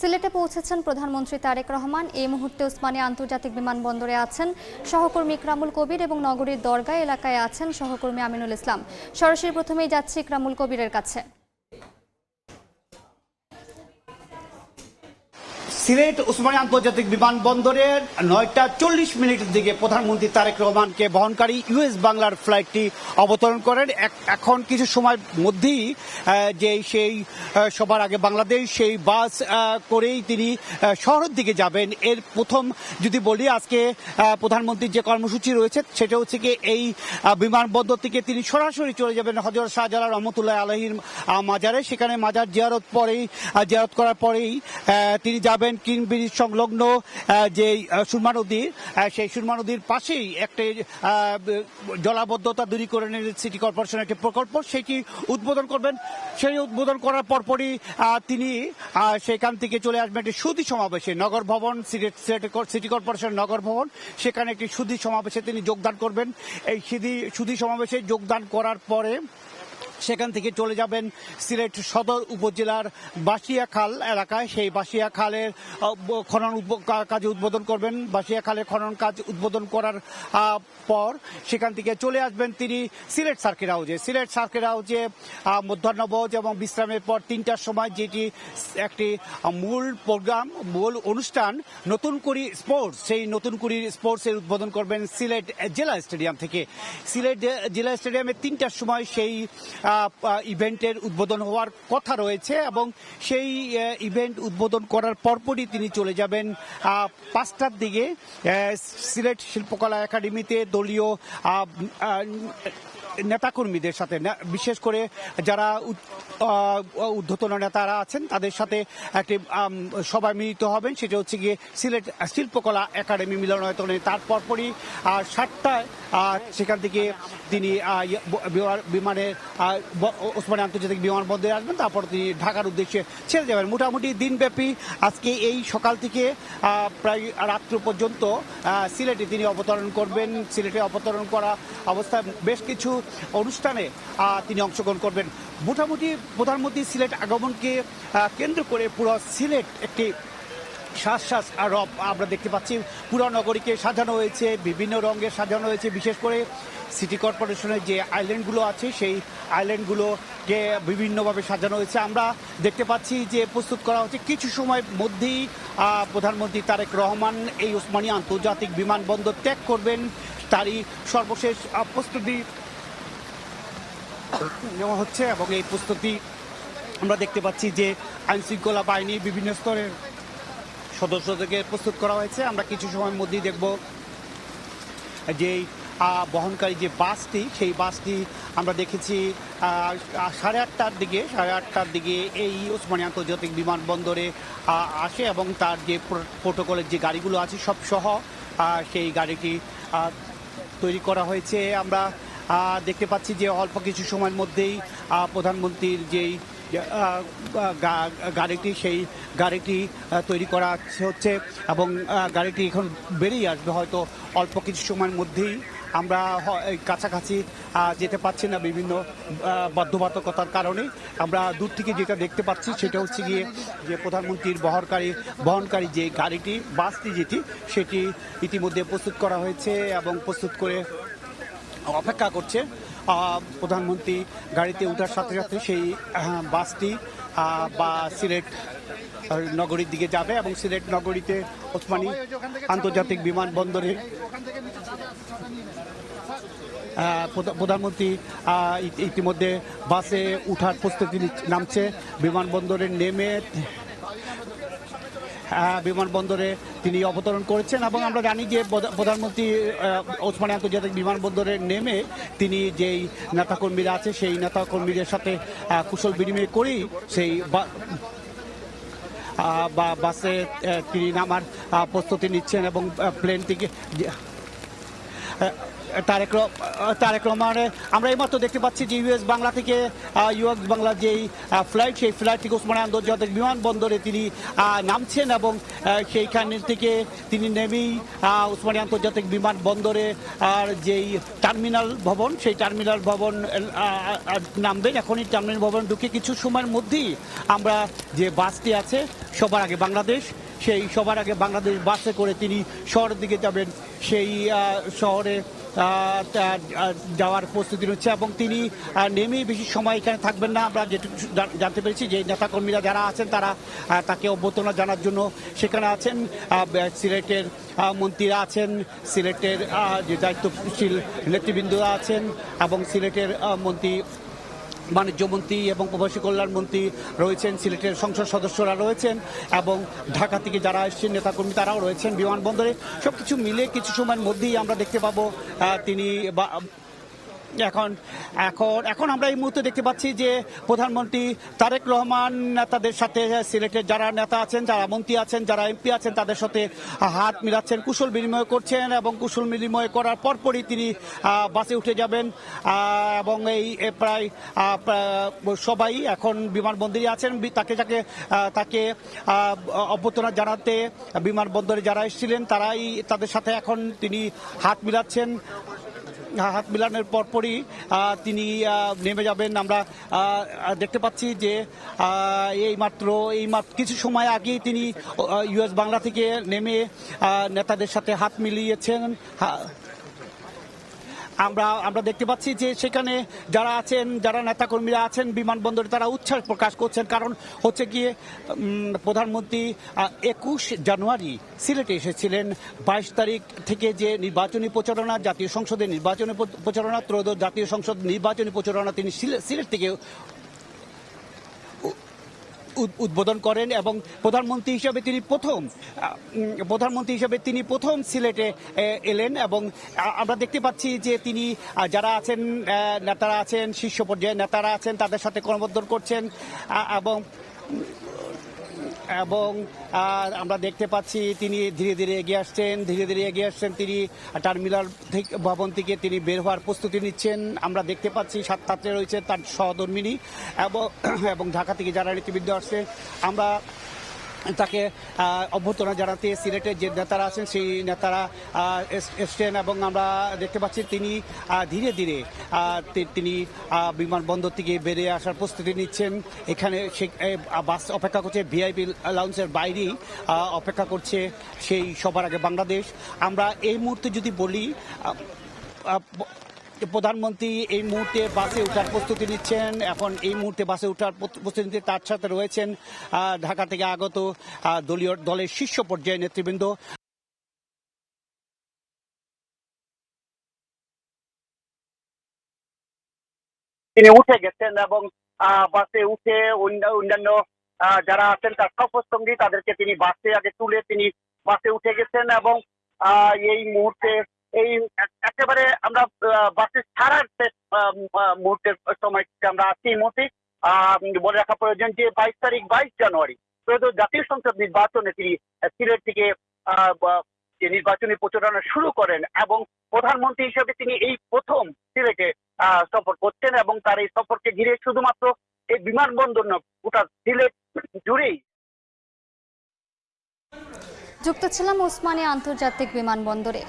সিলেটে পৌঁছেছেন প্রধানমন্ত্রী তারেক রহমান। এই মুহূর্তে ওসমানী আন্তর্জাতিক বিমানবন্দরে আছেন সহকর্মী ইকরামুল কবির এবং নগরীর দরগা এলাকায় আছেন সহকর্মী আমিনুল ইসলাম। সরাসরি প্রথমেই যাচ্ছি ইকরামুল কবিরের কাছে। সিলেট ওসমানী আন্তর্জাতিক বিমানবন্দরের 9টা 40 মিনিটের দিকে প্রধানমন্ত্রী তারেক রহমানকে বহনকারী ইউএস বাংলার ফ্লাইটটি অবতরণ করেন। এখন কিছু সময়ের মধ্যেই সেই সবার আগে বাংলাদেশ সেই বাস করেই তিনি শহরের দিকে যাবেন। এর প্রথম যদি বলি, আজকে প্রধানমন্ত্রীর যে কর্মসূচি রয়েছে সেটা হচ্ছে কি এই বিমানবন্দর থেকে তিনি সরাসরি চলে যাবেন হযরত শাহজালাল রহমতুল্লাহ আলাইহির মাজারে। সেখানে মাজার জিয়ারত করার পরেই তিনি যাবেন কিং ব্রিজ সংলগ্ন যে সুরমা নদী, সেই সুরমা নদীর পাশেই একটি জলাবদ্ধতা দূরীকরণের সিটি কর্পোরেশনের একটি প্রকল্প, সেটি উদ্বোধন করবেন। সেই উদ্বোধন করার পরপরই তিনি সেখান থেকে চলে আসবেন একটি সুধী সমাবেশে, নগর ভবন, সিটি কর্পোরেশন নগর ভবন, সেখানে একটি সুধী সমাবেশে তিনি যোগদান করবেন। এই সুধী সমাবেশে যোগদান করার পরে সেখান থেকে চলে যাবেন সিলেট সদর উপজেলার বাসিয়া খাল এলাকায়। সেই বাসিয়া খালের খনন কাজ উদ্বোধন করবেন। বাসিয়া খালের খনন কাজ উদ্বোধন করার পর সেখান থেকে চলে আসবেন তিনি সিলেট সার্কিট হাউজে। সিলেট সার্কিট হাউজে মধ্যাহ্নভোজ এবং বিশ্রামের পর 3টার সময় যেটি একটি মূল প্রোগ্রাম, মূল অনুষ্ঠান নতুন কুড়ি স্পোর্টস, সেই নতুন কুড়ি স্পোর্টসের উদ্বোধন করবেন সিলেট জেলা স্টেডিয়াম থেকে। সিলেট জেলা স্টেডিয়ামে 3টার সময় সেই ইভেন্টের উদ্বোধন হওয়ার কথা রয়েছে এবং সেই ইভেন্ট উদ্বোধন করার পরপরই তিনি চলে যাবেন 5টার দিকে সিলেট শিল্পকলা একাডেমিতে দলীয় নেতাকর্মীদের সাথে, বিশেষ করে যারা ঊর্ধ্বতন নেতারা আছেন তাদের সাথে একটি সবাই মিলিত হবেন। সেটা হচ্ছে গিয়ে সিলেট শিল্পকলা একাডেমি মিলনায়তনে। তার পরপরই 7টায় সেখান থেকে তিনি বিমানে ওসমানী আন্তর্জাতিক বিমানবন্দরে আসবেন। তারপর তিনি ঢাকার উদ্দেশ্যে ছেড়ে যাবেন। মোটামুটি দিনব্যাপী আজকে এই সকাল থেকে প্রায় রাত্র পর্যন্ত সিলেটে তিনি অবতরণ করবেন। সিলেটে অবতরণ করা অবস্থায় বেশ কিছু অনুষ্ঠানে তিনি অংশগ্রহণ করবেন। মোটামুটি প্রধানমন্ত্রী সিলেট আগমনকে কেন্দ্র করে পুরো সিলেট একটি শ্বাস রব আমরা দেখতে পাচ্ছি। পুরো নগরীকে সাজানো হয়েছে, বিভিন্ন রঙে সাজানো হয়েছে। বিশেষ করে সিটি কর্পোরেশনের যে আইল্যান্ডগুলো আছে সেই আইল্যান্ডগুলোকে বিভিন্নভাবে সাজানো হয়েছে। আমরা দেখতে পাচ্ছি যে প্রস্তুত করা হচ্ছে। কিছু সময়ের মধ্যেই প্রধানমন্ত্রী তারেক রহমান এই ওসমানী আন্তর্জাতিক বিমানবন্দর ত্যাগ করবেন। তারই সর্বশেষ প্রস্তুতি নেওয়া হচ্ছে এবং এই প্রস্তুতি আমরা দেখতে পাচ্ছি যে আইনশৃঙ্খলা বাহিনীর বিভিন্ন স্তরের সদস্যদেরকে প্রস্তুত করা হয়েছে। আমরা কিছু সময়ের মধ্যেই দেখব যে বহনকারী যে বাসটি, সেই বাসটি আমরা দেখেছি 8:30টার দিকে এই ওসমানী আন্তর্জাতিক বিমানবন্দরে আসে এবং তার যে প্রোটোকলের যে গাড়িগুলো আছে সব সহ সেই গাড়িটি তৈরি করা হয়েছে। আমরা দেখতে পাচ্ছি যে অল্প কিছু সময়ের মধ্যেই প্রধানমন্ত্রীর যেই গাড়িটি, সেই গাড়িটি তৈরি করা হচ্ছে এবং গাড়িটি এখন বেরিয়ে আসবে হয়তো অল্প কিছু সময়ের মধ্যেই। আমরা কাছাকাছি যেতে পারছি না বিভিন্ন বাধ্যবাধকতার কারণে। আমরা দূর থেকে যেটা দেখতে পাচ্ছি সেটা হচ্ছে গিয়ে যে প্রধানমন্ত্রীর বহনকারী যে গাড়িটি, বাসটি সেটি ইতিমধ্যে প্রস্তুত করা হয়েছে এবং প্রস্তুত করে অপেক্ষা করছে। প্রধানমন্ত্রী গাড়িতে ওঠার সাথে সাথে সেই বাসটি বা সিলেট নগরীর দিকে যাবে এবং সিলেট নগরীতে ওসমানী আন্তর্জাতিক বিমানবন্দরে প্রধানমন্ত্রী ইতিমধ্যে বাসে ওঠার প্রস্তুতি নামছে। বিমানবন্দরে তিনি অবতরণ করেছেন এবং আমরা জানি যে প্রধানমন্ত্রী ওসমানী আন্তর্জাতিক বিমানবন্দরে নেমে তিনি যেই নেতাকর্মীরা আছে সেই নেতাকর্মীদের সাথে কুশল বিনিময় করেই সেই বাসে তিনি নামার প্রস্তুতি নিচ্ছেন এবং প্লেন থেকে তারেক রহমানে আমরা এইমাত্র দেখতে পাচ্ছি যে ইউএস বাংলা থেকে ইউএস বাংলার যেই ফ্লাইট, সেই ফ্লাইট থেকে ওসমানী আন্তর্জাতিক বিমানবন্দরে তিনি নামছেন এবং সেইখান থেকে তিনি নেমেই ওসমানী আন্তর্জাতিক বিমানবন্দরে আর যেই টার্মিনাল ভবন, সেই টার্মিনাল ভবন নামবেন। এখনই টার্মিনাল ভবন ঢুকে কিছু সময়ের মধ্যেই আমরা যে বাসটি আছে সবার আগে বাংলাদেশ, সেই সবার আগে বাংলাদেশ বাসে করে তিনি শহরের দিকে যাবেন। সেই শহরে যাওয়ার প্রস্তুতি হচ্ছে এবং তিনি নেমেই বেশি সময় এখানে থাকবেন না। আমরা যেটুকু জানতে পেরেছি যে নেতাকর্মীরা যারা আছেন তারা তাকে অভ্যর্থনা জানার জন্য সেখানে আছেন। সিলেটের মন্ত্রীরা আছেন, সিলেটের যে দায়িত্বশীল নেতৃবৃন্দরা আছেন এবং সিলেটের মন্ত্রী, বাণিজ্য মন্ত্রী এবং প্রবাসী কল্যাণ মন্ত্রী রয়েছেন, সিলেটের সংসদ সদস্যরা রয়েছেন এবং ঢাকা থেকে যারা এসেছেন নেতাকর্মী তারাও রয়েছেন বিমানবন্দরে। সবকিছু মিলে কিছু সময়ের মধ্যেই আমরা দেখতে পাবো তিনি এখন আমরা এই মুহূর্তে দেখতে পাচ্ছি যে প্রধানমন্ত্রী তারেক রহমান নেতাদের সাথে, সিলেটের যারা নেতা আছেন, যারা মন্ত্রী আছেন, যারা এমপি আছেন তাদের সাথে হাত মিলাচ্ছেন, কুশল বিনিময় করছেন এবং কুশল বিনিময় করার পরপরই তিনি বাসে উঠে যাবেন এবং এই প্রায় সবাই এখন বিমানবন্দরে আছেন। তাকে অভ্যর্থনা জানাতে বিমানবন্দরে যারা এসেছিলেন তারাই তাদের সাথে এখন তিনি হাত মিলাচ্ছেন। হাত মিলানোর পরপরই তিনি নেমে যাবেন। আমরা দেখতে পাচ্ছি যে এইমাত্র কিছু সময় আগেই তিনি ইউএস বাংলা থেকে নেমে নেতাদের সাথে হাত মিলিয়েছেন। আমরা দেখতে পাচ্ছি যে সেখানে যারা আছেন, যারা নেতাকর্মীরা আছেন বিমানবন্দরে, তারা উচ্ছ্বাস প্রকাশ করছেন। কারণ হচ্ছে গিয়ে প্রধানমন্ত্রী 21 জানুয়ারি সিলেটে এসেছিলেন। 22 তারিখ থেকে যে নির্বাচনী প্রচারণা, জাতীয় সংসদের নির্বাচনী প্রচারণা, ত্রয়োদশ জাতীয় সংসদ নির্বাচনী প্রচারণা তিনি সিলেট থেকে উদ্বোধন করেন এবং প্রধানমন্ত্রী হিসেবে তিনি প্রথম সিলেটে এলেন এবং আমরা দেখতে পাচ্ছি যে তিনি যারা আছেন, নেতারা আছেন, শীর্ষ পর্যায়ে নেতারা আছেন, তাদের সাথে করমর্দন করছেন এবং আমরা দেখতে পাচ্ছি তিনি ধীরে ধীরে এগিয়ে আসছেন। তিনি টার্মিনাল ভবন থেকে তিনি বের হওয়ার প্রস্তুতি নিচ্ছেন। আমরা দেখতে পাচ্ছি সাথে রয়েছে তার সহধর্মিণী এবং ঢাকা থেকে যারা নেতৃবৃন্দ আসছে। আমরা তাকে অভ্যর্থনা জানাতে সিলেটের যে নেতারা আছেন সেই নেতারা এসছেন এবং আমরা দেখতে পাচ্ছি তিনি ধীরে ধীরে তিনি বিমানবন্দর থেকে বেরিয়ে আসার প্রস্তুতি নিচ্ছেন। এখানে বাস অপেক্ষা করছে, ভিআইপি লাউঞ্জের বাইরেই অপেক্ষা করছে সেই সবার আগে বাংলাদেশ। আমরা এই মুহূর্তে যদি বলি, প্রধানমন্ত্রী এই মুহূর্তে বাসে ওঠার প্রস্তুতি নিচ্ছেন। এখন এই মুহূর্তে বাসে ওঠার প্রস্তুতি তার সাথে রয়েছেন ঢাকা থেকে আগত দলের শীর্ষ পর্যায়ের নেতৃবৃন্দ। তিনি উঠে গেছেন এবং বাসে উঠে অন্যান্য যারা আছেন তার সফরসঙ্গী তাদেরকে তিনি বাসে আগে তুলে তিনি বাসে উঠে গেছেন এবং এই মুহূর্তে একেবারে আমরা বাসে ছাড়ার মুহূর্তের সময় আমরা আছি। এই মুহূর্তে বলে রাখা প্রয়োজন যে 22 জানুয়ারি জাতীয় সংসদ নির্বাচনে তিনি সিলেট থেকে নির্বাচনী প্রচারণা শুরু করেন এবং প্রধানমন্ত্রী হিসেবে তিনি এই প্রথম সিলেটে সফর করছেন এবং তার এই সফরকে ঘিরে শুধুমাত্র এই বিমানবন্দর নয়, গোটা সিলেট জুড়েই। যুক্ত ছিলাম ওসমানী আন্তর্জাতিক বিমানবন্দরে।